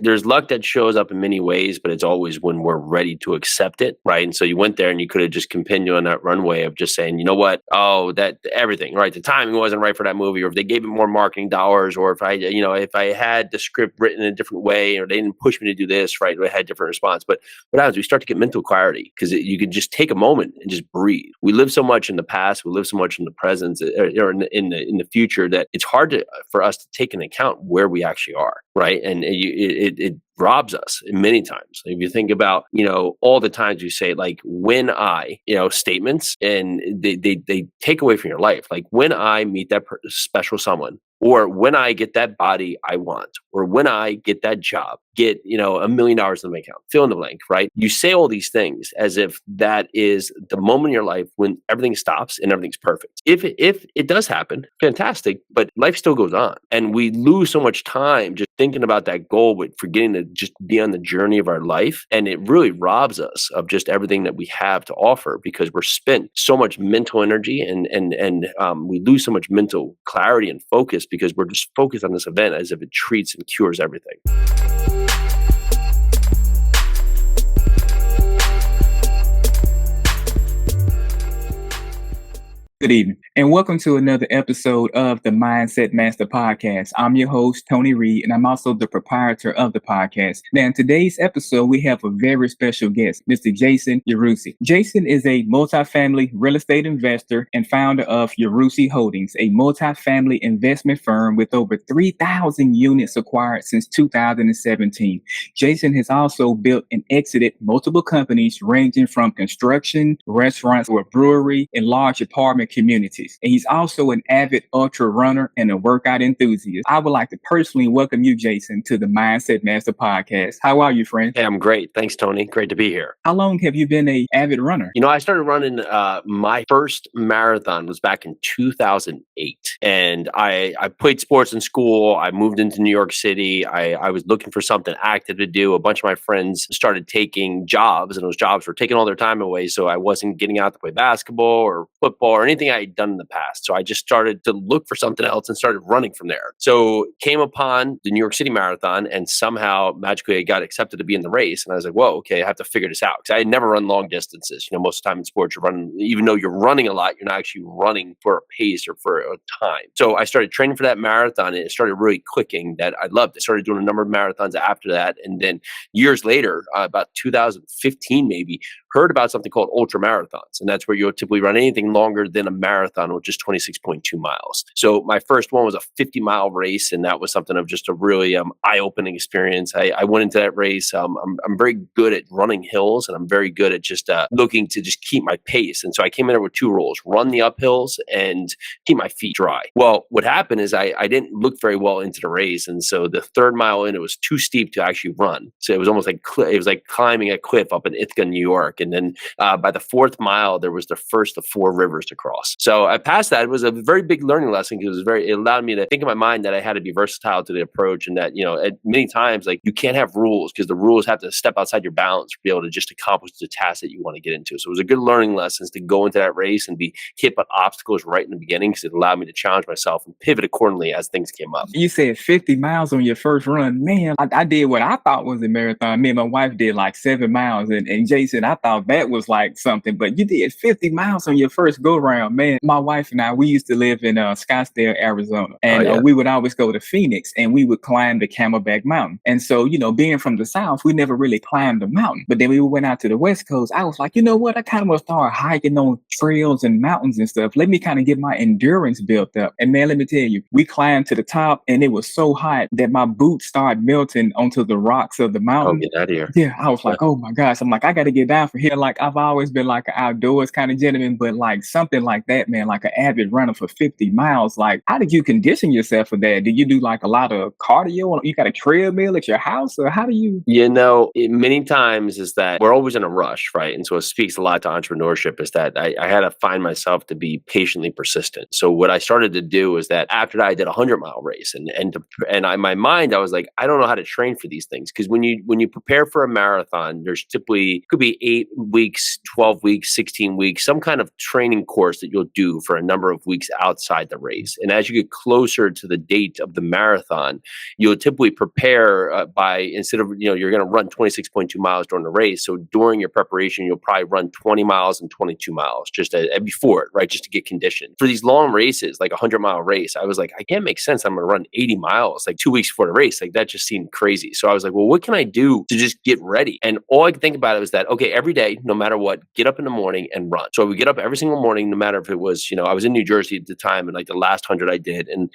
There's luck that shows up in many ways, but it's always when we're ready to accept it, right? And so you went there and you could have just continued on that runway of just saying, you know what? Oh, that everything, right? The timing wasn't right for that movie, or if they gave it more marketing dollars, or if I had the script written in a different way, or they didn't push me to do this, right? I had a different response. But what happens? We start to get mental clarity because you could just take a moment and just breathe. We live so much in the past, we live so much in the present, or in the future, that it's hard for us to take into account where we actually are, right? And it robs us many times. If you think about, all the times you say, like, when I, statements, and they take away from your life. Like, when I meet that special someone, or when I get that body I want, or when I get that job, get, $1 million in my account, fill in the blank, right? You say all these things as if that is the moment in your life when everything stops and everything's perfect. If it does happen, fantastic, but life still goes on. And we lose so much time just thinking about that goal, but forgetting to just be on the journey of our life. And it really robs us of just everything that we have to offer, because we're spent so much mental energy, and we lose so much mental clarity and focus because we're just focused on this event as if it treats and cures everything. Good evening, and welcome to another episode of the Mindset Master Podcast. I'm your host, Tony Reed, and I'm also the proprietor of the podcast. Now, in today's episode, we have a very special guest, Mr. Jason Yarusi. Jason is a multifamily real estate investor and founder of Yarusi Holdings, a multifamily investment firm with over 3,000 units acquired since 2017. Jason has also built and exited multiple companies ranging from construction, restaurants, or a brewery, and large apartment communities. And he's also an avid ultra runner and a workout enthusiast. I would like to personally welcome you, Jason, to the Mindset Master Podcast. How are you, friend? Hey, I'm great. Thanks, Tony. Great to be here. How long have you been an avid runner? I started running, my first marathon was back in 2008. And I played sports in school. I moved into New York City. I was looking for something active to do. A bunch of my friends started taking jobs, and those jobs were taking all their time away. So I wasn't getting out to play basketball or football or anything I had done in the past. So I just started to look for something else and started running from there. So came upon the New York City Marathon, and somehow magically I got accepted to be in the race. And I was like, whoa, okay, I have to figure this out. Because I had never run long distances. Most of the time in sports, you're running, even though you're running a lot, you're not actually running for a pace or for a time. So I started training for that marathon, and it started really clicking that I loved it. Started doing a number of marathons after that. And then years later, about 2015 maybe, heard about something called ultra marathons. And that's where you'll typically run anything longer than a marathon, which is 26.2 miles. So my first one was a 50-mile race, and that was something of just a really eye-opening experience. I went into that race. I'm very good at running hills, and I'm very good at just looking to just keep my pace. And so I came in there with two rules: run the uphills and keep my feet dry. Well, what happened is I didn't look very well into the race. And so the third mile in, it was too steep to actually run. So it was almost like climbing a cliff up in Ithaca, New York. And then by the fourth mile, there was the first of four rivers to cross. So I passed that. It was a very big learning lesson because it allowed me to think in my mind that I had to be versatile to the approach, and that, at many times, like, you can't have rules because the rules have to step outside your bounds to be able to just accomplish the task that you want to get into. So it was a good learning lesson to go into that race and be hit by obstacles right in the beginning, because it allowed me to challenge myself and pivot accordingly as things came up. You said 50 miles on your first run. Man, I did what I thought was a marathon. Me and my wife did like 7 miles. And Jason, I thought that was like something, but you did 50 miles on your first go round. Man, my wife and I, we used to live in Scottsdale, Arizona. And we would always go to Phoenix, and we would climb the Camelback Mountain. And so, being from the South, we never really climbed the mountain. But then we went out to the West Coast. I was like, you know what? I kind of want to start hiking on trails and mountains and stuff. Let me kind of get my endurance built up. And man, let me tell you, we climbed to the top, and it was so hot that my boots started melting onto the rocks of the mountain. Oh, get out of here. Yeah, I was like, oh my gosh. I'm like, I got to get down from here. Like, I've always been like an outdoors kind of gentleman, but like something like that, man, like an avid runner for 50 miles. Like, how did you condition yourself for that? Did you do like a lot of cardio? You got a treadmill at your house, or how do you? Many times is that we're always in a rush, right? And so it speaks a lot to entrepreneurship, is that I had to find myself to be patiently persistent. So what I started to do is that after that, I did a 100-mile race, and in my mind, I was like, I don't know how to train for these things, because when you prepare for a marathon, there's typically could be weeks, 12 weeks, 16 weeks, some kind of training course that you'll do for a number of weeks outside the race. And as you get closer to the date of the marathon, you'll typically prepare by, instead of, you're going to run 26.2 miles during the race. So during your preparation, you'll probably run 20 miles and 22 miles just before it, right? Just to get conditioned. For these long races, like a 100-mile race, I was like, I can't make sense. I'm going to run 80 miles like 2 weeks before the race. Like that just seemed crazy. So I was like, well, what can I do to just get ready? And all I could think about it was that, okay, every day, no matter what, get up in the morning and run. So I would get up every single morning, no matter if it was, I was in New Jersey at the time, and like the last 100 I did. And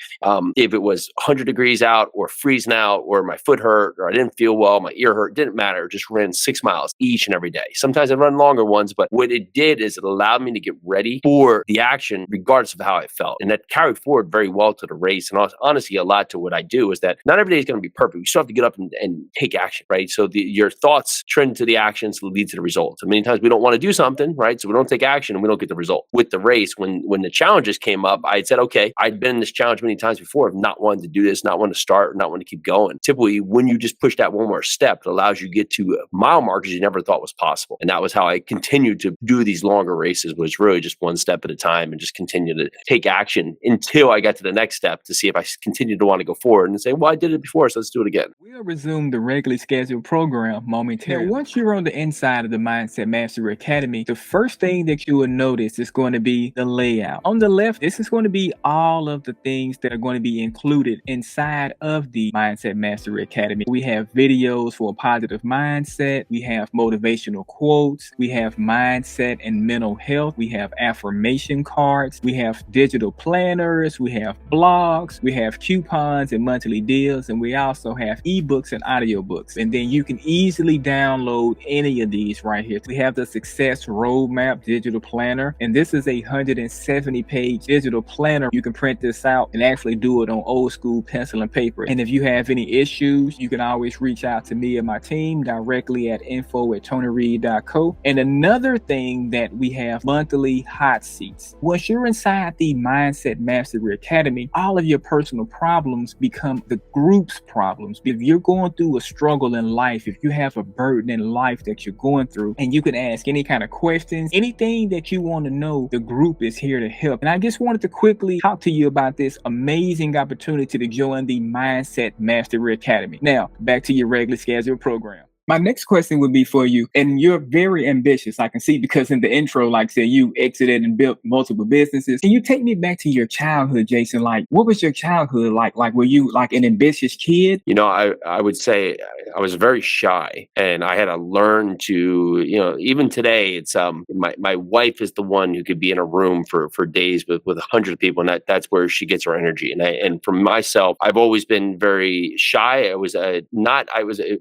if it was 100 degrees out or freezing out or my foot hurt or I didn't feel well, my ear hurt, didn't matter. Just ran 6 miles each and every day. Sometimes I'd run longer ones, but what it did is it allowed me to get ready for the action regardless of how I felt. And that carried forward very well to the race. And honestly, a lot to what I do is that not every day is going to be perfect. You still have to get up and take action, right? So your thoughts trend to the actions will lead to the results. And many times we don't want to do something, right? So we don't take action and we don't get the result. With the race, when the challenges came up, I said, okay, I'd been in this challenge many times before of not wanting to do this, not wanting to start, not wanting to keep going. Typically, when you just push that one more step, it allows you to get to mile markers you never thought was possible. And that was how I continued to do these longer races, was really just one step at a time and just continue to take action until I got to the next step to see if I continued to want to go forward and say, well, I did it before, so let's do it again. We'll resume the regularly scheduled program momentarily. Now, once you're on the inside of the Mindset Mastery Academy, the first thing that you will notice is going to be the layout. On the left, this is going to be all of the things that are going to be included inside of the Mindset Mastery Academy. We have videos for a positive mindset. We have motivational quotes. We have mindset and mental health. We have affirmation cards. We have digital planners. We have blogs. We have coupons and monthly deals. And we also have ebooks and audiobooks. And then you can easily download any of these right here. We have the Success Roadmap Digital Planner. And this is a 170-page digital planner. You can print this out and actually do it on old school pencil and paper. And if you have any issues, you can always reach out to me and my team directly at info@tonyreed.co. And another thing that we have, monthly hot seats. Once you're inside the Mindset Mastery Academy, all of your personal problems become the group's problems. If you're going through a struggle in life, if you have a burden in life that you're going through, and you can ask any kind of questions, anything that you want to know, the group is here to help. And I just wanted to quickly talk to you about this amazing opportunity to join the Mindset Mastery Academy. Now, back to your regularly scheduled program. My next question would be for you, and you're very ambitious, I can see, because in the intro, like I said, you exited and built multiple businesses. Can you take me back to your childhood, Jason? Like, what was your childhood like? Like, were you like an ambitious kid? I would say I was very shy, and I had to learn to, even today, it's my wife is the one who could be in a room for days with 100 people, and that's where she gets her energy. And for myself, I've always been very shy. I was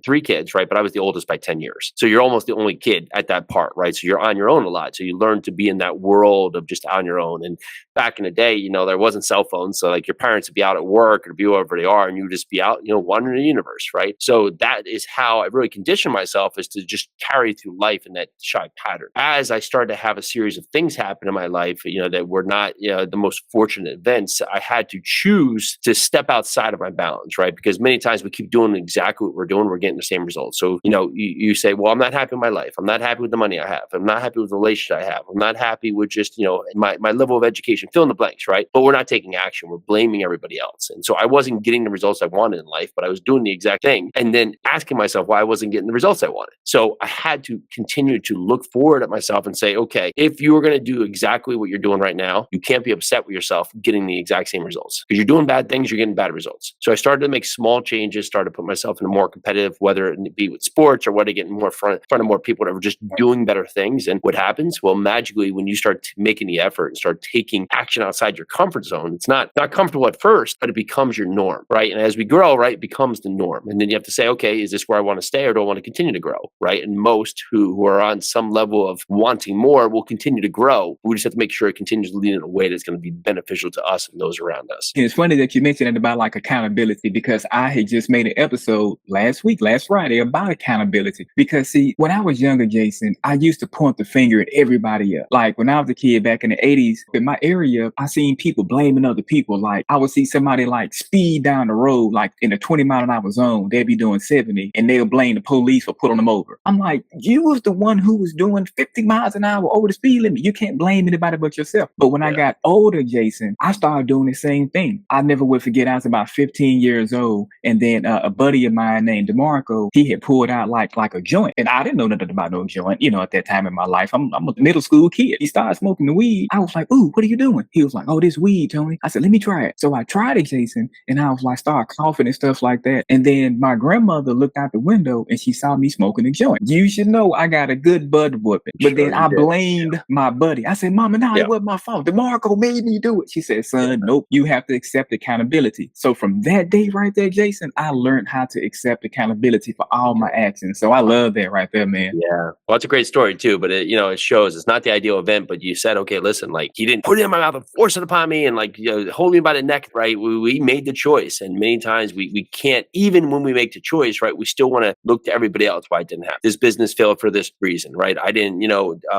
three kids, right? But I was the oldest by 10 years. So you're almost the only kid at that part, right? So you're on your own a lot. So you learn to be in that world of just on your own. And back in the day, there wasn't cell phones. So like your parents would be out at work or be wherever they are, and you would just be out, wandering the universe, right? So that is how I really conditioned myself, is to just carry through life in that shy pattern. As I started to have a series of things happen in my life, that were not, the most fortunate events, I had to choose to step outside of my bounds, right? Because many times we keep doing exactly what we're doing, we're getting the same results. So you say, well, I'm not happy with my life. I'm not happy with the money I have. I'm not happy with the relationship I have. I'm not happy with just, my level of education, fill in the blanks, right? But we're not taking action. We're blaming everybody else. And so I wasn't getting the results I wanted in life, but I was doing the exact thing. And then asking myself why I wasn't getting the results I wanted. So I had to continue to look forward at myself and say, okay, if you were going to do exactly what you're doing right now, you can't be upset with yourself getting the exact same results. Because you're doing bad things, you're getting bad results. So I started to make small changes, started to put myself in a more competitive, whether it be with sports or whether to get more front of more people that were just doing better things. And what happens? Well, magically, when you start making the effort and start taking action outside your comfort zone, it's not comfortable at first, but it becomes your norm, right? And as we grow, right, it becomes the norm. And then you have to say, okay, is this where I want to stay, or do I want to continue to grow, right? And most who are on some level of wanting more will continue to grow. We just have to make sure it continues to lead in a way that's going to be beneficial to us and those around us. And it's funny that you mentioned it about like accountability, because I had just made an episode last Friday, about accountability. accountability. Because see, when I was younger, Jason, I used to point the finger at everybody else. Like when I was a kid back in the 80s, in my area, I seen people blaming other people. Like I would see somebody like speed down the road, like in a 20-mile-an-hour zone, they'd be doing 70 and they'll blame the police for pulling them over. I'm like, you was the one who was doing 50 miles an hour over the speed limit. You can't blame anybody but yourself. But when I got older, Jason, I started doing the same thing. I never would forget, I was about 15 years old. And then a buddy of mine named DeMarco, he had pulled out like a joint. And I didn't know nothing about no joint, at that time in my life. I'm a middle school kid. He started smoking the weed. I was like, ooh, what are you doing? He was like, oh, this weed, Tony. I said, let me try it. So I tried it, Jason. And I was like, started coughing and stuff like that. And then my grandmother looked out the window and she saw me smoking a joint. You should know I got a good bud whooping. But then I blamed my buddy. I said, Mama, no, it wasn't my fault. DeMarco made me do it. She said, son, nope, you have to accept accountability. So from that day right there, Jason, I learned how to accept accountability for all my actions. So I love that right there, man. Yeah. Well, it's a great story too, but it shows it's not the ideal event, but you said, okay, listen, like he didn't put it in my mouth and force it upon me and like, hold me by the neck, right? We made the choice. And many times we can't, even when we make the choice, right? We still want to look to everybody else why it didn't happen. This business failed for this reason, right? I didn't,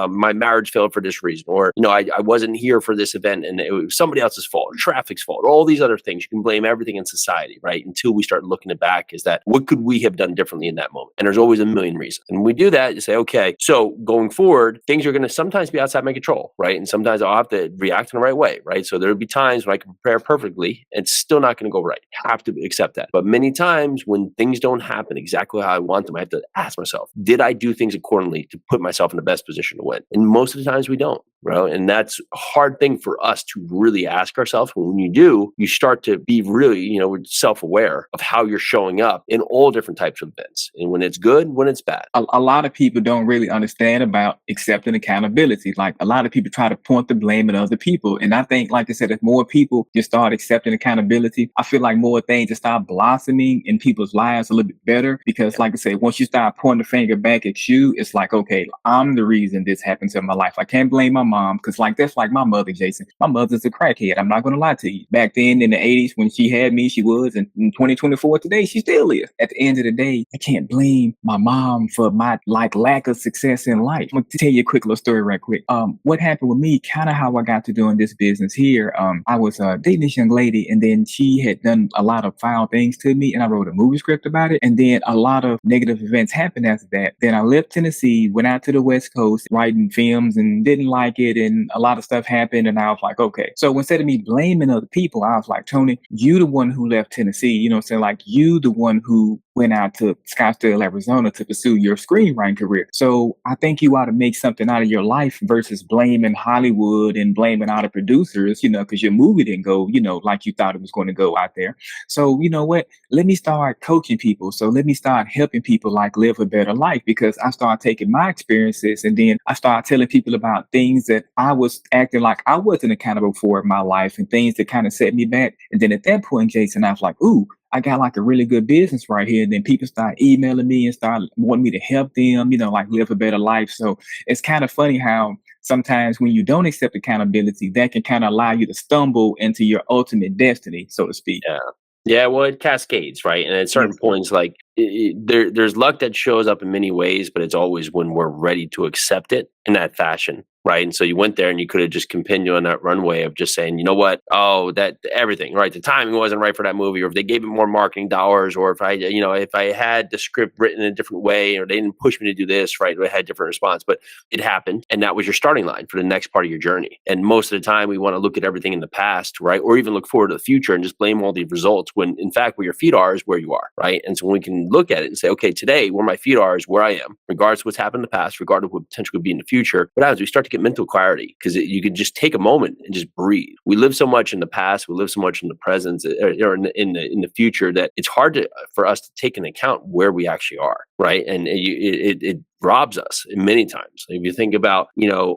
my marriage failed for this reason, or, I wasn't here for this event and it was somebody else's fault, or traffic's fault, or all these other things. You can blame everything in society, right? Until we start looking it back, is that what could we have done differently in that moment? And there's always a million reasons. And when we do that, you say, okay, so going forward, things are going to sometimes be outside my control, right? And sometimes I'll have to react in the right way, right? So there'll be times when I can prepare perfectly and it's still not going to go right. I have to accept that. But many times when things don't happen exactly how I want them, I have to ask myself, did I do things accordingly to put myself in the best position to win? And most of the times we don't, bro. And that's a hard thing for us to really ask ourselves. When you do, you start to be really, self-aware of how you're showing up in all different types of events. And when it's good, when it's bad. A lot of people don't really understand about accepting accountability. Like a lot of people try to point the blame at other people. And I think, like I said, if more people just start accepting accountability, I feel like more things just start blossoming in people's lives a little bit better. Because like I said, once you start pointing the finger back at you, it's like, okay, I'm the reason this happened to my life. I can't blame my mom because that's like my mother, Jason. My mother's a crackhead. I'm not going to lie to you. Back then in the 80s when she had me, she was. And in 2024 today, she still is. At the end of the day, I can't blame my mom for my lack of success in life. I'm going to tell you a quick little story right quick. What happened with me, kind of how I got to doing this business here. I was dating this young lady and then she had done a lot of foul things to me and I wrote a movie script about it. And then a lot of negative events happened after that. Then I left Tennessee, went out to the West Coast writing films and didn't like it. And a lot of stuff happened and I was like, okay. So instead of me blaming other people, I was like, Tony, you the one who left Tennessee, like you the one who went out to Scottsdale, Arizona to pursue your screenwriting career. So I think you ought to make something out of your life versus blaming Hollywood and blaming all the producers, because your movie didn't go, like you thought it was going to go out there. So you know what? Let me start coaching people. So let me start helping people live a better life, because I started taking my experiences and then I started telling people about things that I was acting like I wasn't accountable for in my life and things that kind of set me back. And then at that point, Jason, I was like, ooh, I got a really good business right here. And then people start emailing me and start wanting me to help them, live a better life. So it's kind of funny how sometimes when you don't accept accountability, that can kind of allow you to stumble into your ultimate destiny, so to speak. Yeah. Yeah, well, it cascades, right? And at certain points, there's luck that shows up in many ways, but it's always when we're ready to accept it in that fashion, right? And so you went there and you could have just continued on that runway of just saying, you know what? Oh, that everything, right? The timing wasn't right for that movie, or if they gave it more marketing dollars, or if I had the script written in a different way, or they didn't push me to do this, right? I had a different response, but it happened. And that was your starting line for the next part of your journey. And most of the time we want to look at everything in the past, right? Or even look forward to the future and just blame all the results when in fact, where your feet are is where you are, right? And so when we can look at it and say, okay, today where my feet are is where I am, regardless of what's happened in the past, regardless of what potentially could be in the future. What happens? We start to get mental clarity because you can just take a moment and just breathe. We live so much in the past, we live so much in the present or in the future that it's hard for us to take into account where we actually are, right? And it robs us many times. If you think about,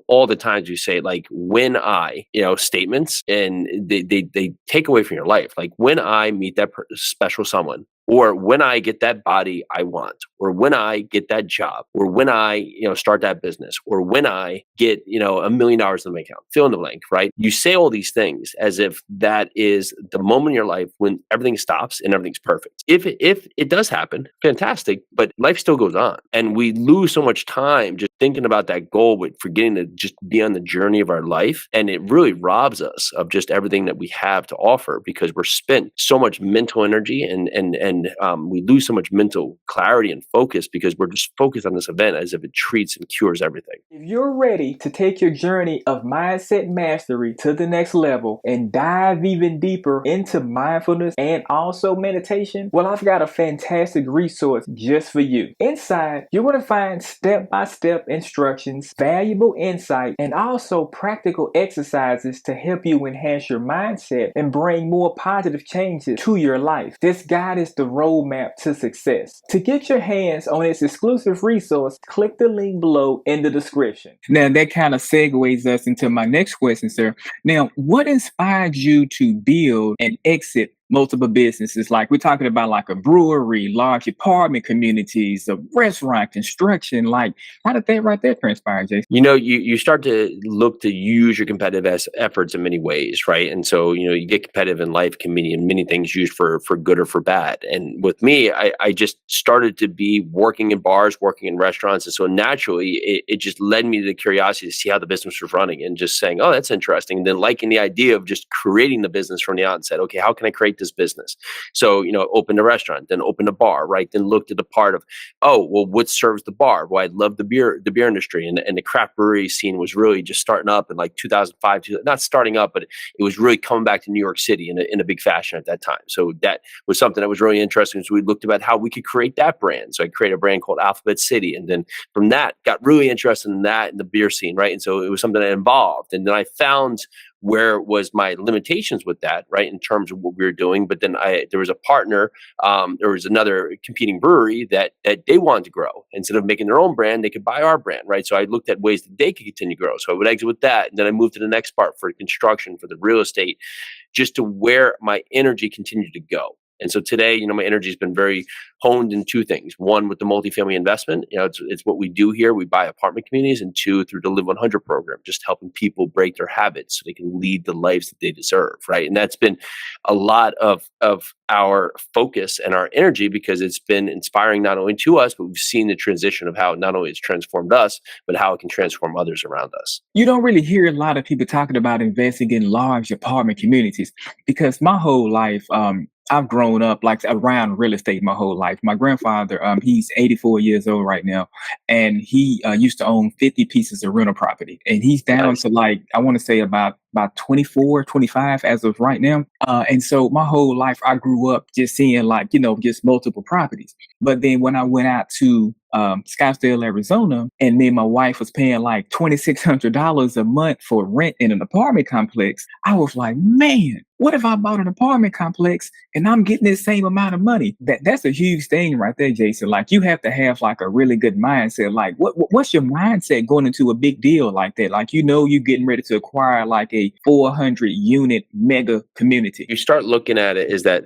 all the times you say when I, statements, and they take away from your life. Like when I meet that special someone, or when I get that body I want, or when I get that job, or when I, start that business, or when I get, $1 million in my account, fill in the blank, right? You say all these things as if that is the moment in your life when everything stops and everything's perfect. If it does happen, fantastic, but life still goes on. And we lose so much time just thinking about that goal, but forgetting to just be on the journey of our life. And it really robs us of just everything that we have to offer because we're spent so much mental energy and we lose so much mental clarity and focus because we're just focused on this event as if it treats and cures everything. If you're ready to take your journey of mindset mastery to the next level and dive even deeper into mindfulness and also meditation, well, I've got a fantastic resource just for you. Inside, you're going to find step-by-step instructions, valuable insight, and also practical exercises to help you enhance your mindset and bring more positive changes to your life. This guide is the roadmap to success. To get your hands on this exclusive resource, click the link below in the description. Now, that kind of segues us into my next question, sir. Now, what inspired you to build and exit multiple businesses? Like we're talking about like a brewery, large apartment communities, a restaurant, construction. Like, how did that right there transpire, Jason? You start to look to use your competitive efforts in many ways, right? And so, you get competitive in life can mean many things used for good or for bad. And with me, I just started to be working in bars, working in restaurants. And so naturally, it just led me to the curiosity to see how the business was running and just saying, oh, that's interesting. And then liking the idea of just creating the business from the outset. Okay, how can I create this business? So, opened a restaurant, then opened a bar, right? Then looked at the part of, oh, well, what serves the bar? Well, I love the beer industry and the craft brewery scene was really just starting up in like 2005, not starting up, but it was really coming back to New York City in a big fashion at that time. So that was something that was really interesting. So we looked about how we could create that brand. So I created a brand called Alphabet City. And then from that, got really interested in that in the beer scene, right? And so it was something that involved. And then I found where was my limitations with that, right, in terms of what we were doing. But then there was a partner, there was another competing brewery that they wanted to grow. Instead of making their own brand, they could buy our brand, right? So I looked at ways that they could continue to grow. So I would exit with that. And then I moved to the next part for construction, for the real estate, just to where my energy continued to go. And so today, my energy has been very honed in two things. One, with the multifamily investment, it's what we do here. We buy apartment communities, and two, through the Live 100 program, just helping people break their habits so they can lead the lives that they deserve, right? And that's been a lot of our focus and our energy because it's been inspiring not only to us, but we've seen the transition of how not only it's transformed us, but how it can transform others around us. You don't really hear a lot of people talking about investing in large apartment communities because my whole life, I've grown up like around real estate my whole life. My grandfather, he's 84 years old right now, and he used to own 50 pieces of rental property, and he's down Nice. to like I want to say about 24, 25 as of right now. And so my whole life I grew up just seeing like just multiple properties. But then when I went out to Scottsdale, Arizona, and then my wife was paying like $2,600 a month for rent in an apartment complex, I was like, man, what if I bought an apartment complex and I'm getting this same amount of money? That's a huge thing right there, Jason. Like you have to have like a really good mindset. Like what's your mindset going into a big deal like that? Like you're getting ready to acquire like a 400 unit mega community. You start looking at it is that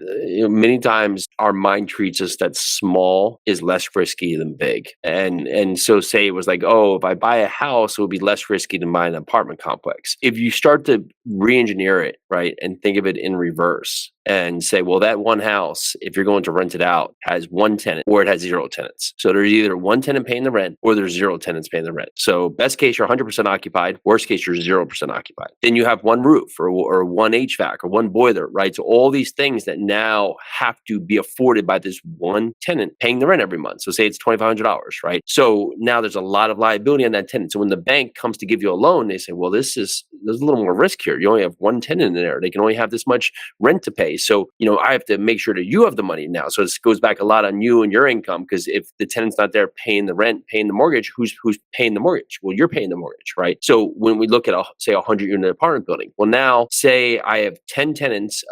many times our mind treats us that small is less risky than big. And so say it was like, oh, if I buy a house, it would be less risky than buy an apartment complex. If you start to re-engineer it, right, and think of it in reverse and say, well, that one house, if you're going to rent it out, has one tenant or it has zero tenants. So there's either one tenant paying the rent or there's zero tenants paying the rent. So best case, you're 100% occupied. Worst case, you're 0% occupied. Then you have one roof or one HVAC or one boiler, right? So all these things that now have to be afforded by this one tenant paying the rent every month. So say it's $2,500, right? So now there's a lot of liability on that tenant. So when the bank comes to give you a loan, they say, well, there's a little more risk here. You only have one tenant in there. They can only have this much rent to pay. So, I have to make sure that you have the money now. So this goes back a lot on you and your income, because if the tenant's not there paying the rent, paying the mortgage, who's paying the mortgage? Well, you're paying the mortgage, right? So when we look at say a 100-unit apartment building, well, now say I have 10 tenants,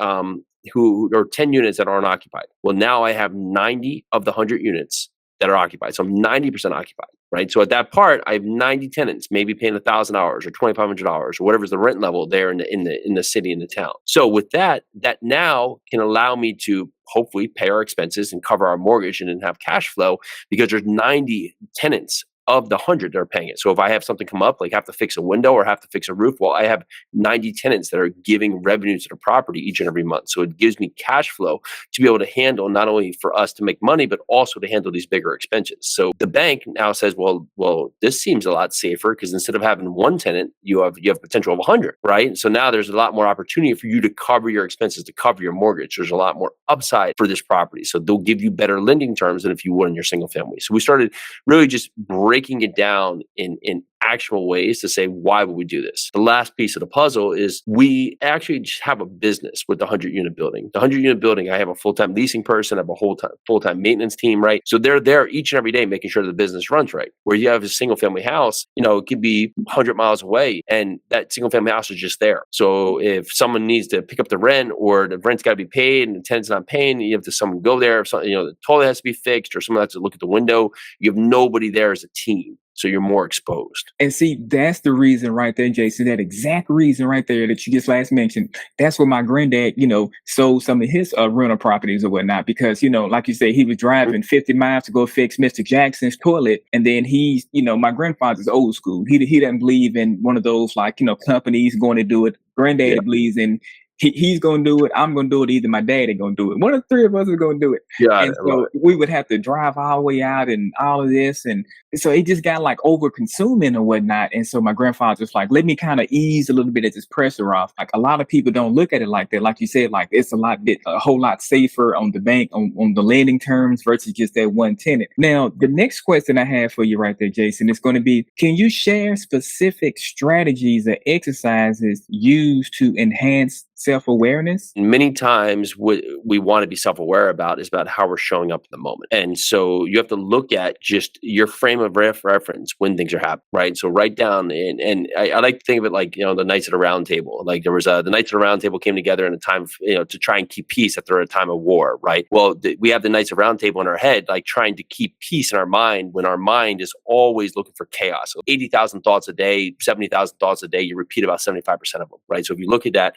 who or 10 units that aren't occupied. Well, now I have 90 of the 100 units that are occupied. So I'm 90% occupied, right? So at that part, I have 90 tenants, maybe paying $1,000 or $2,500 or whatever's the rent level there in the city, in the town. So with that now can allow me to hopefully pay our expenses and cover our mortgage and then have cash flow, because there's 90 tenants of the 100 that are paying it. So if I have something come up, like have to fix a window or have to fix a roof, well, I have 90 tenants that are giving revenue to the property each and every month. So it gives me cash flow to be able to handle, not only for us to make money, but also to handle these bigger expenses. So the bank now says, well, this seems a lot safer, because instead of having one tenant, you have potential of 100, right? So now there's a lot more opportunity for you to cover your expenses, to cover your mortgage. There's a lot more upside for this property. So they'll give you better lending terms than if you would in your single family. So we started really just breaking it down in actual ways to say, why would we do this? The last piece of the puzzle is we actually just have a business with the 100-unit building. The 100-unit building, I have a full-time leasing person, I have a full-time maintenance team, right? So they're there each and every day making sure the business runs right. Where you have a single-family house, it could be 100 miles away, and that single-family house is just there. So if someone needs to pick up the rent, or the rent's got to be paid and the tenant's not paying, you have to someone go there. If something, the toilet has to be fixed, or someone has to look at the window, you have nobody there as a team. So you're more exposed. And see, that's the reason right there, Jason, that exact reason right there that you just last mentioned. That's what my granddad, sold some of his rental properties or whatnot, because, like you say, he was driving 50 miles to go fix Mr. Jackson's toilet. And then he's, my grandfather's old school. He doesn't believe in one of those, companies going to do it. Granddad believes in, he's going to do it. I'm going to do it. Either my dad is going to do it. One of the three of us is going to do it. Yeah, and so we would have to drive our way out and all of this. And so it just got over consuming or whatnot. And so my grandfather was like, let me kind of ease a little bit of this pressure off. Like, a lot of people don't look at it like that. Like you said, it's a whole lot safer on the bank, on the lending terms versus just that one tenant. Now, the next question I have for you right there, Jason, is going to be, can you share specific strategies or exercises used to enhance self-awareness? Many times what we want to be self-aware about is about how we're showing up in the moment. And so you have to look at just your frame of reference when things are happening, right? So write down, and I like to think of it like, the Knights of the Round Table. Like there was the Knights of the Round Table came together in a time of, to try and keep peace after a time of war, right? Well, we have the Knights of the Round Table in our head, like trying to keep peace in our mind, when our mind is always looking for chaos. So 80,000 thoughts a day, 70,000 thoughts a day, you repeat about 75% of them, right? So if you look at that,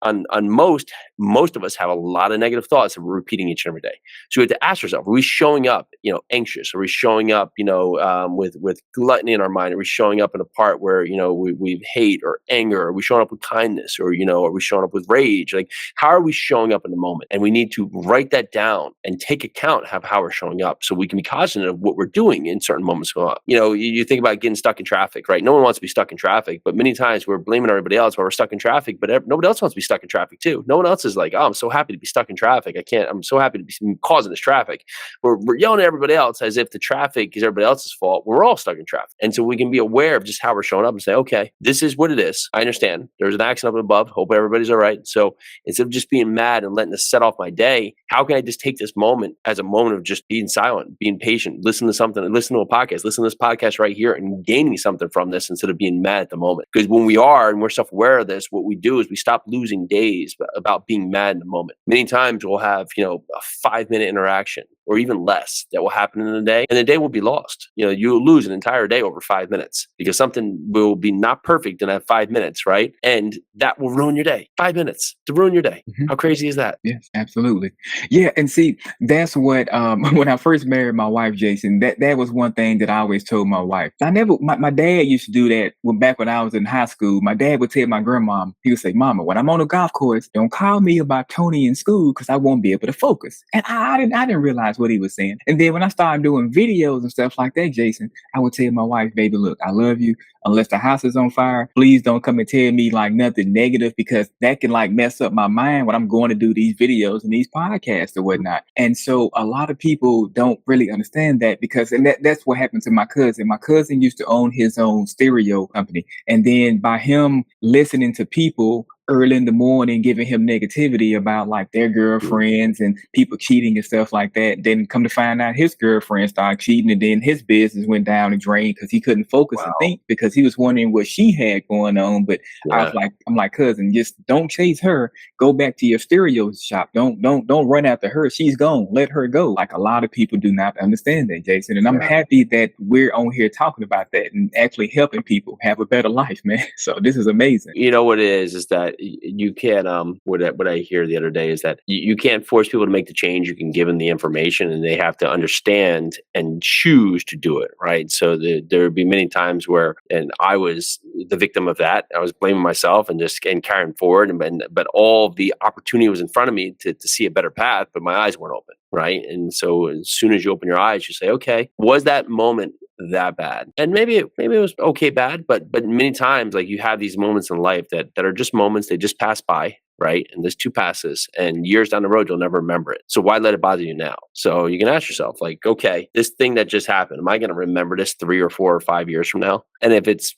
on most of us have a lot of negative thoughts that we're repeating each and every day. So we have to ask ourselves, are we showing up, anxious? Are we showing up, with gluttony in our mind? Are we showing up in a part where, we hate or anger? Are we showing up with kindness? Or, are we showing up with rage? Like, how are we showing up in the moment? And we need to write that down and take account of how we're showing up, so we can be cognizant of what we're doing in certain moments. You think about getting stuck in traffic, right? No one wants to be stuck in traffic, but many times we're blaming everybody else while we're stuck in traffic, but nobody else wants to be stuck in traffic too. No one else is like, oh, I'm so happy to be stuck in traffic. I'm so happy to be causing this traffic. We're yelling at everybody else as if the traffic is everybody else's fault. We're all stuck in traffic. And so we can be aware of just how we're showing up and say, okay, this is what it is. I understand. There's an accident up above. Hope everybody's all right. So instead of just being mad and letting this set off my day, how can I just take this moment as a moment of just being silent, being patient, listen to something, and listen to a podcast, listen to this podcast right here, and gaining something from this instead of being mad at the moment. Because when we are, and we're self-aware of this, what we do is we stop losing days about being mad in the moment. Many times we'll have, a 5-minute interaction or even less that will happen in the day, and the day will be lost. You'll lose an entire day over 5 minutes because something will be not perfect in that 5 minutes, right? And that will ruin your day. 5 minutes to ruin your day. Mm-hmm. How crazy is that? Yes, absolutely. Yeah, and see, that's what when I first married my wife, Jason, that was one thing that I always told my wife. My dad used to do that back when I was in high school. My dad would tell my grandmom, he would say, "Mama, when I'm on a golf course, don't call me about Tony in school because I won't be able to focus." And I didn't realize what he was saying. And then when I started doing videos and stuff like that, Jason, I would tell my wife, "Baby, look, I love you. Unless the house is on fire, please don't come and tell me nothing negative, because that can mess up my mind when I'm going to do these videos and these podcasts or whatnot." And so a lot of people don't really understand that, because that's what happened to my cousin. My cousin used to own his own stereo company. And then by him listening to people early in the morning giving him negativity about like their girlfriends and people cheating and stuff like that. Then come to find out his girlfriend started cheating, and then his business went down the drain because he couldn't focus and Wow. think because he was wondering what she had going on. But Yeah. I'm like, cousin, just don't chase her. Go back to your stereo shop. Don't run after her. She's gone. Let her go. Like a lot of people do not understand that, Jason. And I'm Yeah. happy that we're on here talking about that and actually helping people have a better life, man. So this is amazing. You know what it is that you can't what I hear the other day is that you can't force people to make the change. You can give them the information, and they have to understand and choose to do it, right? So there would be many times where, and I was the victim of that. I was blaming myself and carrying forward, but all the opportunity was in front of me to see a better path, but my eyes weren't open, right? And so as soon as you open your eyes, you say, okay, was that moment that bad? And maybe it was okay bad, but many times, like, you have these moments in life that are just moments. They just pass by, right? And this too passes, and years down the road you'll never remember it. So why let it bother you now? So you can ask yourself, like, okay, this thing that just happened, am I going to remember this 3 or 4 or 5 years from now? And if it's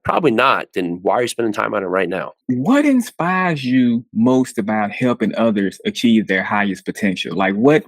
probably not, then why are you spending time on it right now? What inspires you most about helping others achieve their highest potential? Like what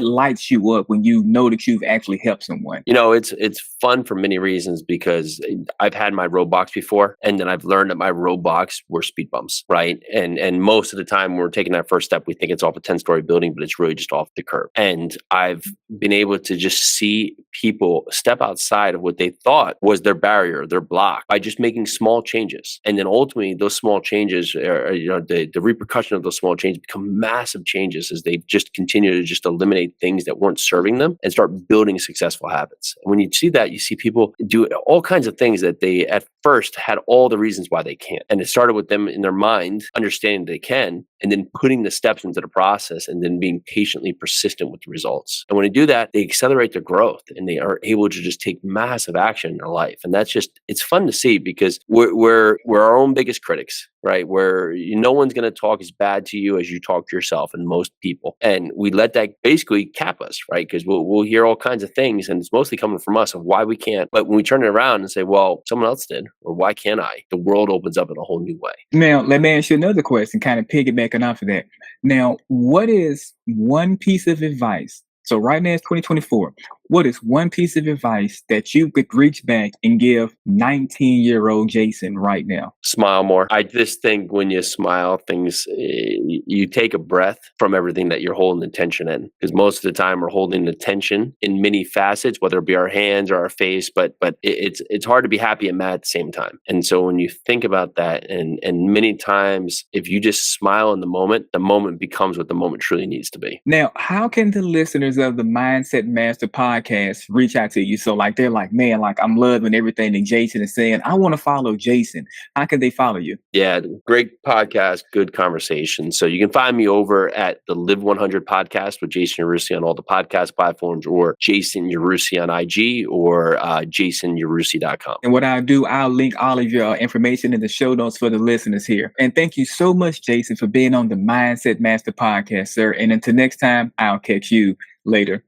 lights you up when you know that you've actually helped someone? It's fun for many reasons, because I've had my roadblocks before, and then I've learned that my roadblocks were speed bumps, right? And most of the time when we're taking that first step, we think it's off a 10-story building, but it's really just off the curb. And I've been able to just see people step outside of what they thought was their barrier, their block, by just making small changes. And then ultimately those small changes, the repercussion of those small changes become massive changes as they just continue to just eliminate things that weren't serving them and start building successful habits. And when you see that, you see people do all kinds of things that they at first had all the reasons why they can't. And it started with them in their mind understanding they can, and then putting the steps into the process, and then being patiently persistent with the results. And when they do that, they accelerate their growth, and they are able to just take massive action in their life. And that's just, it's fun to see, because we're our own biggest critics, right? Where no one's going to talk as bad to you as you talk to yourself, and most people. And we let that basically cap us, right? Because we'll hear all kinds of things, and it's mostly coming from us of why we can't. But when we turn it around and say, well, someone else did, or why can't I? The world opens up in a whole new way. Now, let me ask you another question, kind of piggybacking off of that. Now, what is one piece of advice? So right now it's 2024. What is one piece of advice that you could reach back and give 19-year-old Jason right now? Smile more. I just think when you smile, you take a breath from everything that you're holding the tension in. Because most of the time we're holding the tension in many facets, whether it be our hands or our face, but it's hard to be happy and mad at the same time. And so when you think about that, and many times if you just smile in the moment becomes what the moment truly needs to be. Now, how can the listeners of the Mindset Master podcast reach out to you? So like they're like, man, like I'm loving everything that Jason is saying. I want to follow Jason. How can they follow you? Yeah, great podcast, good conversation. So you can find me over at the Live 100 podcast with Jason Yarusi on all the podcast platforms, or Jason Yarusi on IG, or jasonyarusi.com. And what I'll do, I'll link all of your information in the show notes for the listeners here. And thank you so much, Jason, for being on the Mindset Master podcast, sir. And until next time, I'll catch you later.